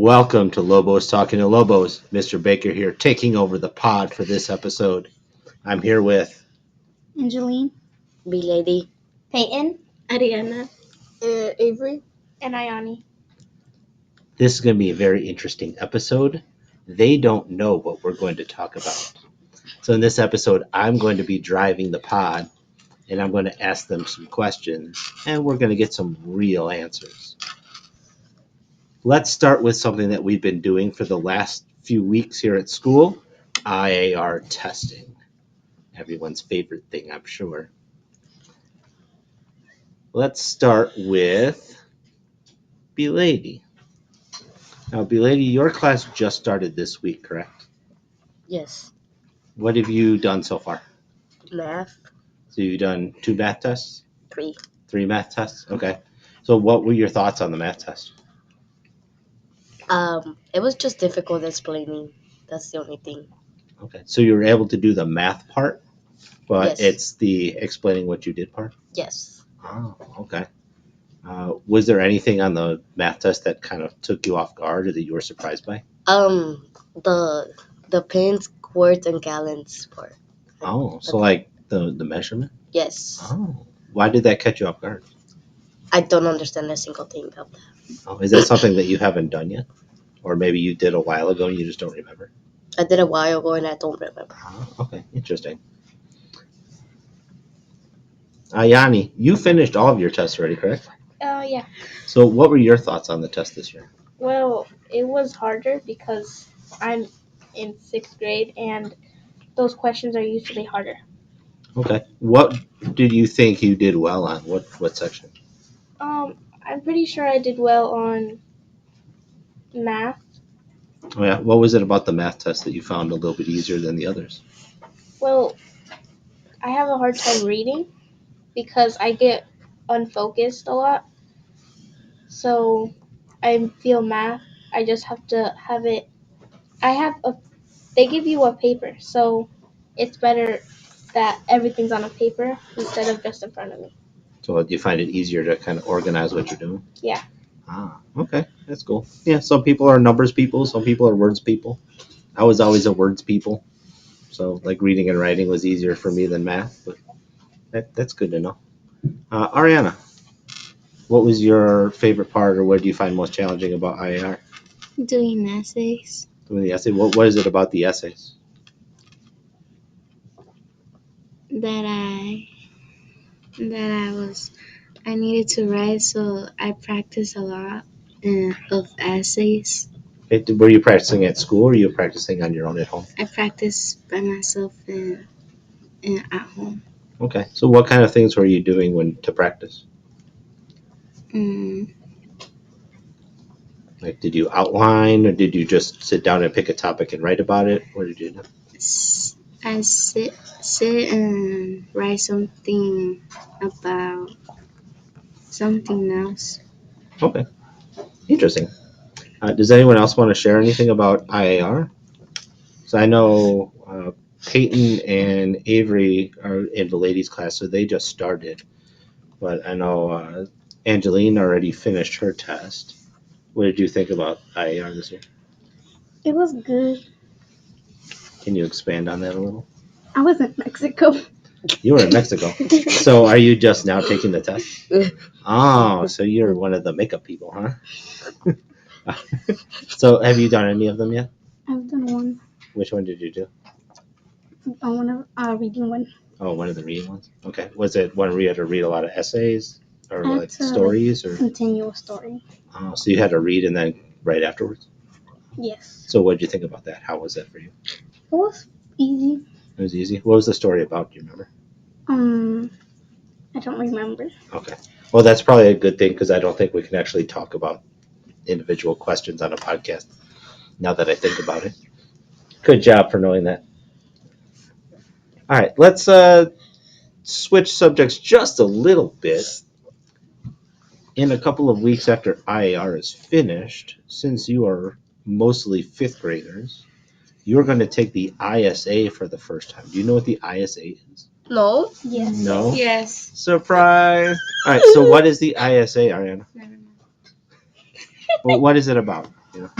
Welcome to Lobos Talking to Lobos. Mr. Baker here, taking over the pod for this episode. I'm here with Angeline, B-Lady, Peyton, Ariana, Avery, and Ayani. This is going to be a very interesting episode. They don't know what we're going to talk about. So in this episode, I'm going to be driving the pod, and I'm going to ask them some questions, and we're going to get some real answers. Let's start with something that we've been doing for the last few weeks here at school, IAR testing. Everyone's favorite thing, I'm sure. Let's start with B-Lady. Now, B-Lady, your class just started this week, correct? yes, What have you done so far? math, So you've done 2 math tests? 3. 3 math tests? Okay. So what were your thoughts on the math test? It was just difficult explaining. That's the only thing. Okay. So you were able to do the math part, but Yes. it's the explaining what you did part? Yes. Oh, okay. Was there anything on the math test that kind of took you off guard or that you were surprised by? The pins, quarts, and gallons part. Oh, so like the measurement? Yes. Oh, why did that catch you off guard? I don't understand a single thing about that. Oh, is that something that you haven't done yet? Or maybe you did a while ago and you just don't remember? I did a while ago and I don't remember. Oh, okay, interesting. Ayani, you finished all of your tests already, correct? Yeah. So what were your thoughts on the test this year? Well, it was harder because I'm in 6th grade and those questions are usually harder. Okay. What did you think you did well on? What section? I'm pretty sure I did well on math. Oh, yeah. What was it about the math test that you found a little bit easier than the others? Well, I have a hard time reading because I get unfocused a lot. So I feel math. I just have to have it. They give you a paper, so it's better that everything's on a paper instead of just in front of me. So do you find it easier to kind of organize what you're doing? Yeah. Ah, okay. That's cool. Yeah, some people are numbers people, some people are words people. I was always a words people. So like reading and writing was easier for me than math, but that's good to know. Ariana, what was your favorite part or what do you find most challenging about IAR? doing essays. Doing the essay. What is it about the essays? that I needed to write, so I practiced a lot of essays. Were you practicing at school or were you practicing on your own at home? I practiced by myself and at home. Okay. So what kind of things were you doing when to practice? Mm, Like did you outline or did you just sit down and pick a topic and write about it? What did you do? I sit and write something about something else. Okay. Interesting. Does anyone else want to share anything about IAR? So I know Peyton and Avery are in the ladies class, so they just started. But I know Angeline already finished her test. What did you think about IAR this year? It was good. Can you expand on that a little? I was in Mexico. You were in Mexico. So are you just now taking the test? Oh, so you're one of the makeup people, huh? So have you done any of them yet? I've done one. Which one did you do? Reading one. Oh, one of the reading ones? Okay. Was it one where you had to read a lot of essays or I had like to, stories or? Continue a story. Oh, so you had to read and then write afterwards? Yes. So what did you think about that? How was that for you? It was easy. It was easy. What was the story about? Do you remember? I don't remember. Okay. Well, that's probably a good thing because I don't think we can actually talk about individual questions on a podcast now that I think about it. Good job for knowing that. All right, let's switch subjects just a little bit. In a couple of weeks after IAR is finished, since you are mostly 5th graders, you're going to take the ISA for the first time. Do you know what the ISA is? No. Yes. No? Yes. Surprise! All right, so what is the ISA, Ariana? Never mind. Well, what is it about? You know?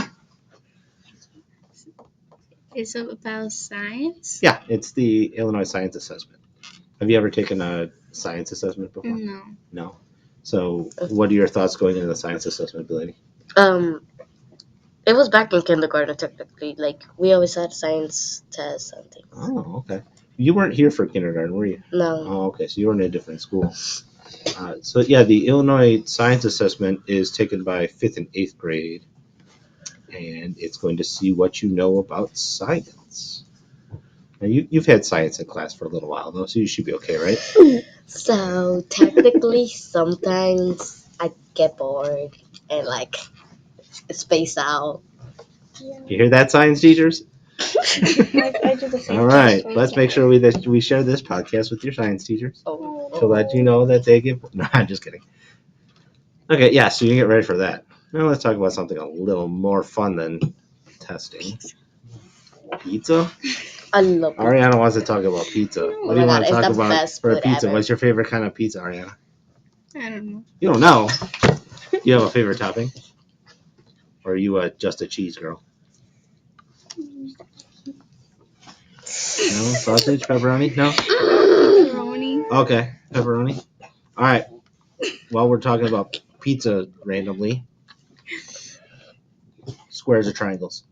It's about science? Yeah, it's the Illinois Science Assessment. Have you ever taken a science assessment before? No. No. So, what are your thoughts going into the science assessment, Delaney? It was back in kindergarten technically. Like we always had science tests and things. Oh, okay. You weren't here for kindergarten, were you? No. Oh, okay. So you were in a different school. So yeah, the Illinois Science Assessment is taken by 5th and 8th grade, and it's going to see what you know about science. Now you've had science in class for a little while though, so you should be okay, right? So technically, sometimes I get bored and like space out. You hear that, science teachers? I do the same. All right, let's make sure we share this podcast with your science teachers Oh, to let you know that they get. No, I'm just kidding. Okay, yeah, so you can get ready for that. Now let's talk about something a little more fun than testing. Pizza? I love it. Ariana wants to talk about pizza. Oh What do you my want God, to it's talk the about best for food pizza? ever. What's your favorite kind of pizza, Ariana? I don't know. You don't know. Do you have a favorite topping? Or are you just a cheese girl? No? Sausage? Pepperoni? No? Pepperoni. Okay, pepperoni. All right. While we're talking about pizza randomly, squares or triangles?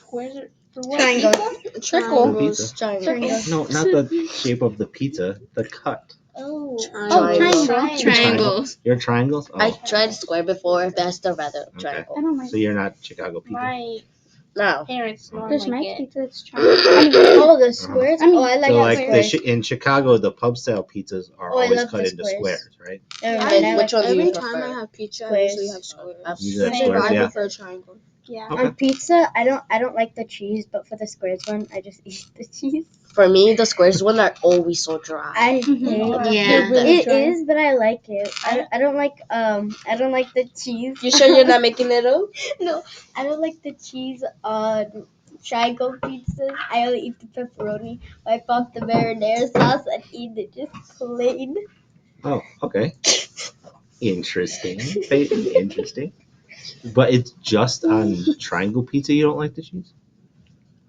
Where's it? For what? Triangle. Pizza? For pizza? Triangle. No, not the shape of the pizza, the cut. Oh, Triangle. triangle. Triangles. You're triangles? Oh, I tried square before, but I still rather okay. triangle. don't like. So you're not Chicago people? My No. parents don't There's like nice it. pizza that's triangle. Oh, the squares? I mean, Oh, I like So the like squares. in Chicago, the pub style pizzas are Oh, I always love cut the into squares. squares, right? And which one do you Every time I prefer? have pizza, I Squares. usually have squares. You like Same. squares, But I yeah. prefer triangle. Yeah. Okay. On pizza, I don't like the cheese, but for the squares one, I just eat the cheese. For me, the squares one are always so dry. I hate Yeah. it is, but I like it. I don't like the cheese. You sure you're not making it up? No, I don't like the cheese on triangle pizzas. I only eat the pepperoni. Wipe off the marinara sauce and eat it just plain. Oh, okay. Interesting. Peyton, interesting. But it's just on triangle pizza you don't like the cheese?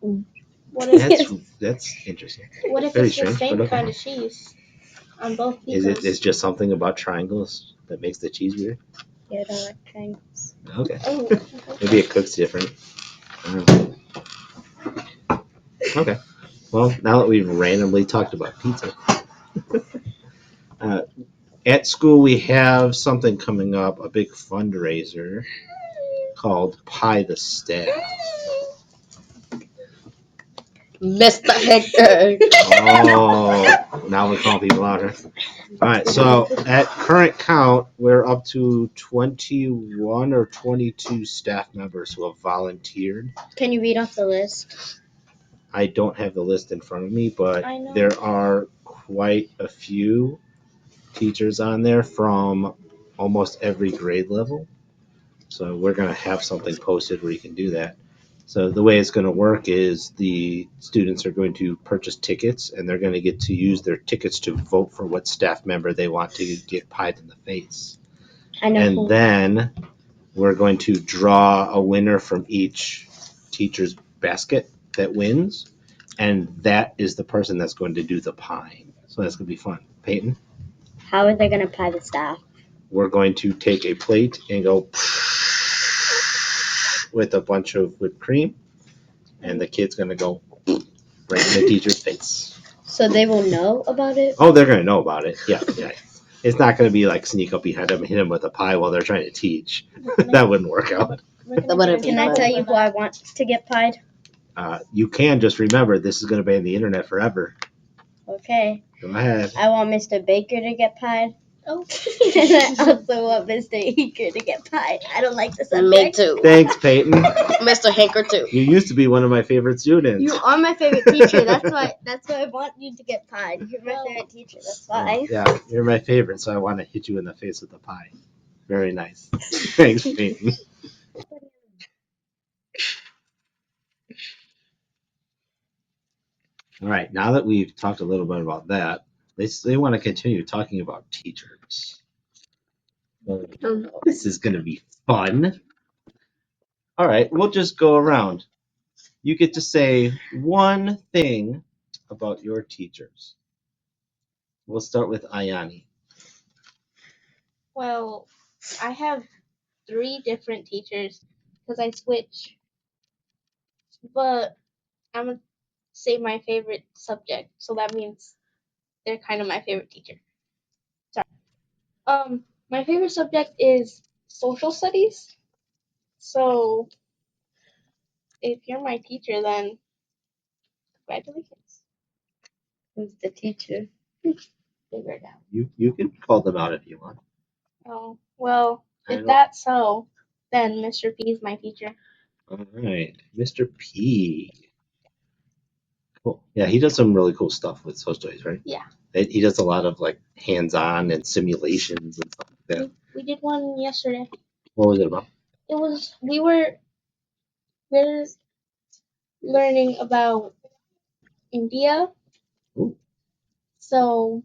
What if That's interesting. what if Very it's the strange, same but okay. kind of cheese on both Is pizzas? it's just something about triangles that makes the cheese weird? Yeah, I don't like triangles. Okay. Oh, Maybe it cooks different. I don't know. Okay. Well, now that we've randomly talked about pizza, at school we have something coming up, a big fundraiser called Pie the Staff. Mr. Hector. Oh, now we're calling people out here. All right, so at current count, we're up to 21 or 22 staff members who have volunteered. Can you read off the list? I don't have the list in front of me, but I know. there are quite a few teachers on there from almost every grade level. So we're going to have something posted where you can do that. So the way it's going to work is the students are going to purchase tickets, and they're going to get to use their tickets to vote for what staff member they want to get pied in the face. I know And who. then we're going to draw a winner from each teacher's basket that wins, and that is the person that's going to do the pieing. So that's going to be fun. Peyton, How are they gonna pie the staff? we're going to take a plate and go with a bunch of whipped cream, and the kid's going to go right in the teacher's face. So they will know about it? Oh, they're going to know about it. Yeah. It's not going to be like sneak up behind them and hit them with a pie while they're trying to teach. That wouldn't work out. Can I tell you who I want to get pied? You can just remember this is going to be on the internet forever. Okay. Go ahead. I want Mr. Baker to get pied. Oh. And I also want Mr. Eaker to get pied. I don't like the subject. Me too. Thanks, Peyton. Mr. Hanker too. You used to be one of my favorite students. You are my favorite teacher. That's why I want you to get pied. You're my favorite teacher. That's why. Yeah, you're my favorite, so I want to hit you in the face with the pie. Very nice. Thanks, Peyton. All right, now that we've talked a little bit about that, they want to continue talking about teachers. This is going to be fun. All right, we'll just go around. You get to say one thing about your teachers. We'll start with Ayani. Well, I have 3 different teachers because I switch, but I'm gonna say my favorite subject, so that means they're kind of my favorite teacher. Sorry. My favorite subject is social studies. So if you're my teacher, then congratulations. Who's the teacher? Figure it out. You can call them out if you want. Oh well, I if don't- that's so, then Mr. P is my teacher. All right, Mr. P. Cool. Yeah, he does some really cool stuff with social studies, right? Yeah. He does a lot of like hands-on and simulations and stuff like that. We did one yesterday. What was it about? It was we're learning about India. Ooh. So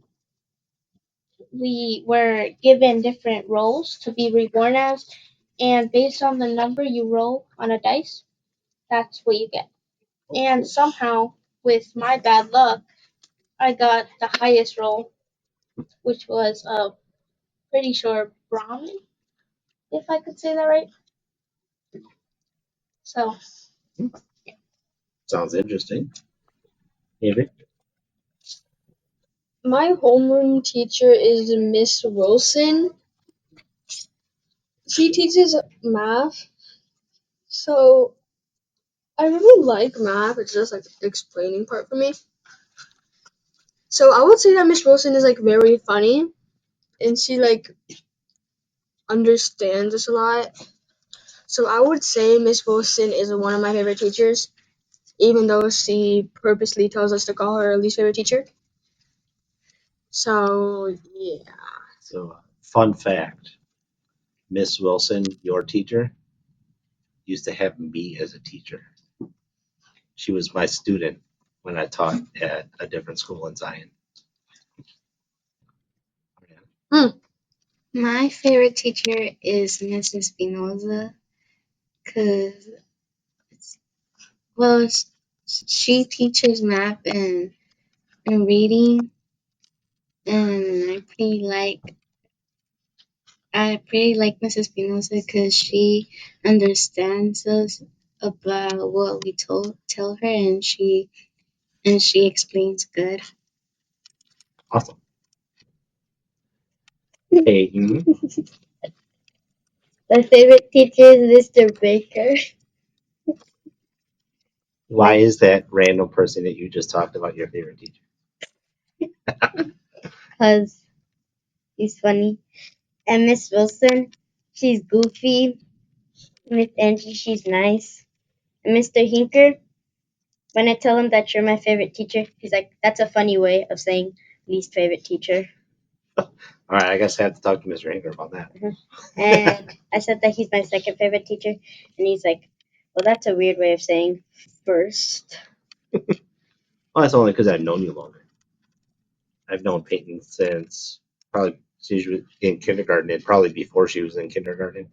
we were given different roles to be reborn as, and based on the number you roll on a dice, that's what you get. And somehow, with my bad luck, I got the highest roll, which was pretty sure Brahmin, if I could say that right. So Sounds interesting. Avery? My homeroom teacher is Miss Wilson. She teaches math, so I really like math. It's just like the explaining part for me. So I would say that Miss Wilson is like very funny, and she like understands us a lot. So I would say Miss Wilson is one of my favorite teachers, even though she purposely tells us to call her least favorite teacher. So yeah. So, fun fact Miss Wilson, your teacher, used to have me as a teacher. She was my student when I taught at a different school in Zion. My favorite teacher is Mrs. Spinoza, cause well, she teaches math and reading, and I pretty like Mrs. Spinoza because she understands us about what we tell her, and she explains good. Awesome. Peyton. My favorite teacher is Mr. Baker. Why is that random person that you just talked about your favorite teacher? Because he's funny. And Miss Wilson, she's goofy. Miss Angie, she's nice. And Mr. Hinker, when I tell him that you're my favorite teacher, he's like, that's a funny way of saying least favorite teacher. All right, I guess I have to talk to Mr. Anchor about that. And I said that he's my second favorite teacher, and he's like, well, that's a weird way of saying first. Well, that's only because I've known you longer. I've known Peyton since probably she was in kindergarten and probably before she was in kindergarten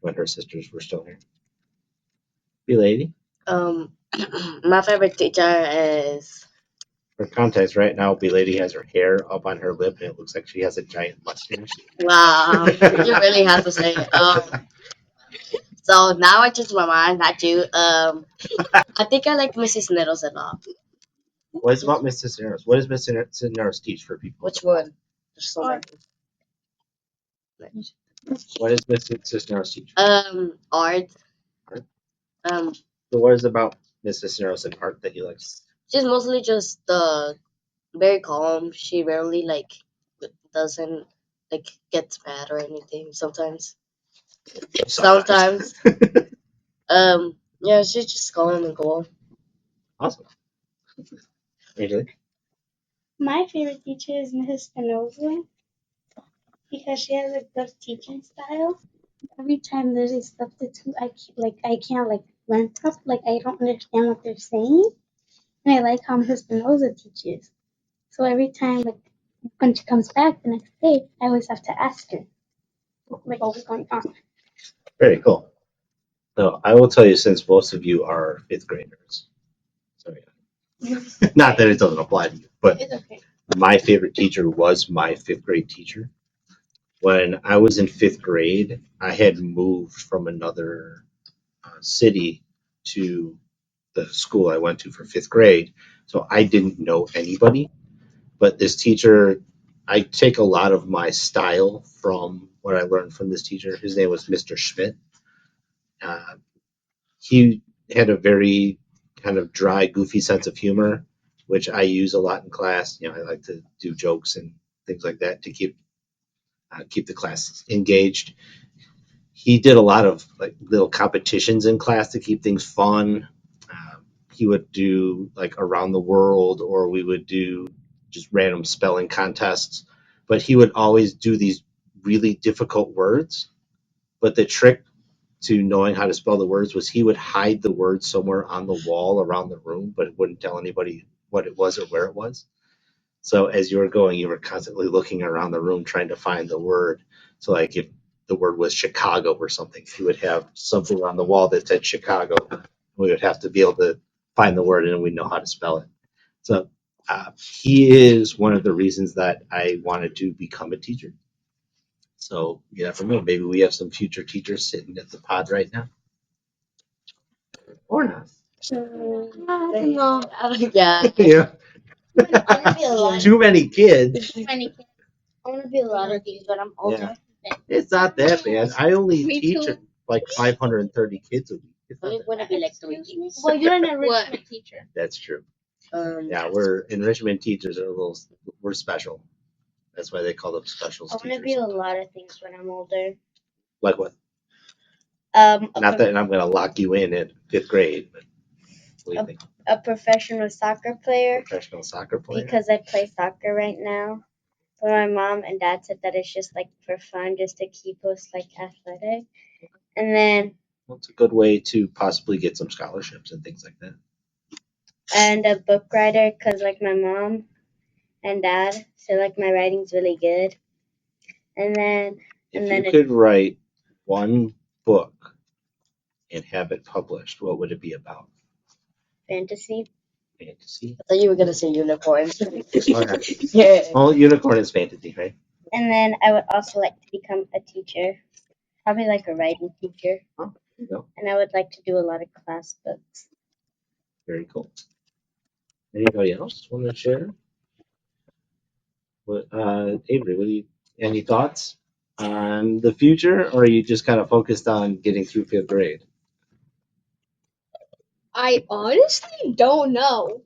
when her sisters were still here. Be lady. My favorite teacher is For context, right now, Be lady has her hair up on her lip and it looks like she has a giant mustache. wow. You really have to say. So now I changed my mind. Not you. I think I like Mrs. Nettles a lot. What is about Miss Cisneros? What does Miss Cisneros teach for people? Which one? There's so many. What does Miss Cisneros teach? Art. Art? Um, So what is about Miss Cisneros and art that you like? she's mostly just very calm. She rarely like doesn't like gets mad or anything. Sometimes. Sometimes. Yeah, she's just calm and cool. Awesome. Angelique? my favorite teacher is Mrs. Spinoza because she has a good teaching style. Every time there's a substitute, I can't learn stuff. Like I don't understand what they're saying, and I like how Mrs. Spinoza teaches. So every time, when she comes back the next day, I always have to ask her, like, what was going on. Very cool. So I will tell you, since most of you are fifth graders, so yeah. Not that it doesn't apply to you, but It's okay. my favorite teacher was my fifth grade teacher. When I was in fifth grade, I had moved from another city to the school I went to for fifth grade, so I didn't know anybody. But this teacher, I take a lot of my style from what I learned from this teacher. His name was Mr. Schmidt. Uh, he had a very kind of dry, goofy sense of humor, which I use a lot in class. You know, I like to do jokes and things like that to keep the class engaged. He did a lot of like little competitions in class to keep things fun. He would do like around the world, or we would do just random spelling contests. But he would always do these really difficult words. But the trick to knowing how to spell the words was he would hide the word somewhere on the wall around the room, but wouldn't tell anybody what it was or where it was. So as you were going, you were constantly looking around the room trying to find the word. So like if the word was Chicago or something, he would have something on the wall that said Chicago. We would have to be able to find the word and we'd know how to spell it. So he is one of the reasons that I wanted to become a teacher. So you never know. Maybe we have some future teachers sitting at the pod right now. Or not. No. Yeah. Yeah. I want to be a lot. Too many kids. Too many kids. I want to be a lot of things when I'm older. Yeah. It's not that bad. I only Me teach too. like 530 kids a week. It's not I that want to bad. be like 3 kids. Well, you're an enrichment teacher. That's true. Yeah. We're enrichment teachers are we're special. That's why they call them specials I want to be teachers. a lot of things when I'm older. Like what? A Not that I'm going to lock you in at fifth grade, but what do you think? a professional soccer player Professional soccer player? because I play soccer right now. But my mom and dad said that it's just like for fun, just to keep us like athletic. And then Well, it's a good way to possibly get some scholarships and things like that. and a book writer because like my mom and dad said like my writing's really good. And then If you could write one book and have it published, what would it be about? fantasy. Fantasy? I thought you were gonna say unicorns. Okay. Yeah. Well, unicorn is fantasy, right? And then I would also like to become a teacher, probably like a writing teacher. Oh, there you go. And I would like to do a lot of class books. Very cool. Anybody else want to share? What, Avery, any thoughts on the future, or are you just kind of focused on getting through fifth grade? I honestly don't know.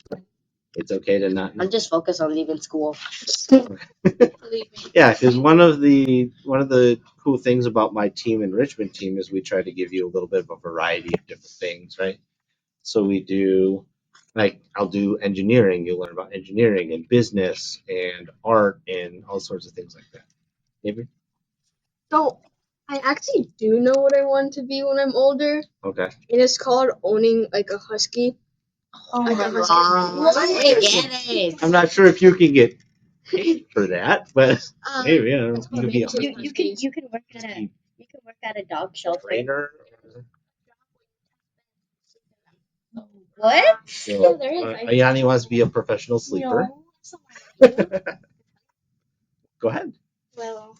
It's okay to not know. I'm just focused on leaving school. Yeah, because one of the cool things about my team enrichment team is we try to give you a little bit of a variety of different things, right? So we do, like, I'll do engineering. You'll learn about engineering and business and art and all sorts of things like that. Avery? So I actually do know what I want to be when I'm older, Okay. and it's called owning like a husky. Oh Like my a husky. god. I get it. I'm not sure if you can get paid for that, but maybe yeah, That's you could be a probably You can work at a dog shelter. trainer. What? So, there is. Ayani wants to be a professional sleeper. Go ahead. Well,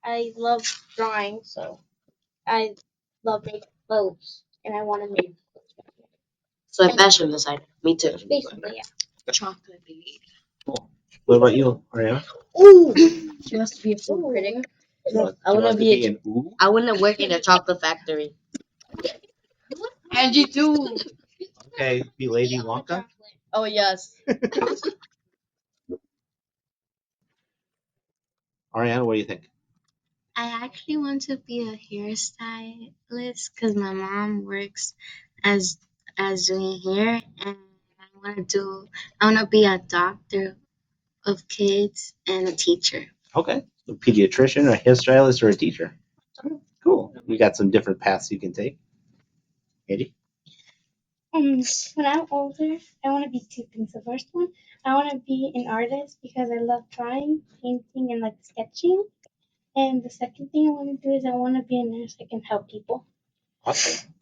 I love drawing, so I love making clothes, and I want to make So a fashion designer. Me too. basically, yeah. Chocolate baby. Cool. What about you, Ariana? Ooh. She wants to be a food critic. No, I wanna be an ooh. I wanna work in a chocolate factory. Angie too. Okay, be Lady Wonka. Oh yes. Ariana, what do you think? I actually want to be a hairstylist because my mom works as doing hair, and I want to be a doctor of kids and a teacher. Okay, a pediatrician, a hairstylist, or a teacher. Cool. You got some different paths you can take. Andy? When I'm older, I want to be two things. The first one, I want to be an artist because I love drawing, painting, and like sketching. And the second thing I want to do is I want to be a nurse that can help people. Awesome.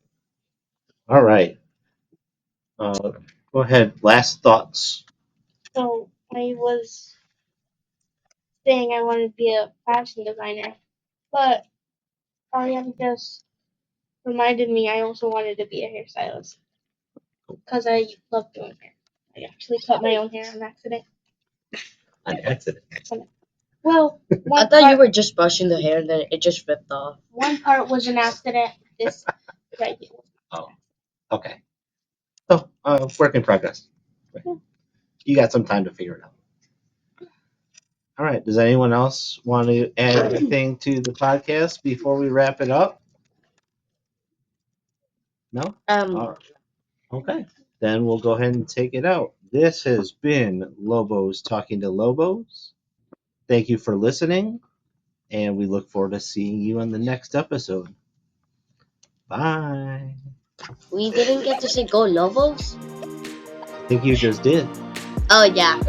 All right. Go ahead. Last thoughts. So I was saying I wanted to be a fashion designer, but Ariana just reminded me I also wanted to be a hairstylist because I love doing hair. I actually cut my own hair on accident. An accident. Well, I thought you were just brushing the hair and then it just ripped off. one part was an accident. This right here. Oh, okay. So, work in progress. You got some time to figure it out. All right. Does anyone else want to add anything to the podcast before we wrap it up? No? All right. Okay. Then we'll go ahead and take it out. This has been Lobos talking to Lobos. Thank you for listening, and we look forward to seeing you on the next episode. Bye. We didn't get to say go Lobos. I think you just did. Oh yeah.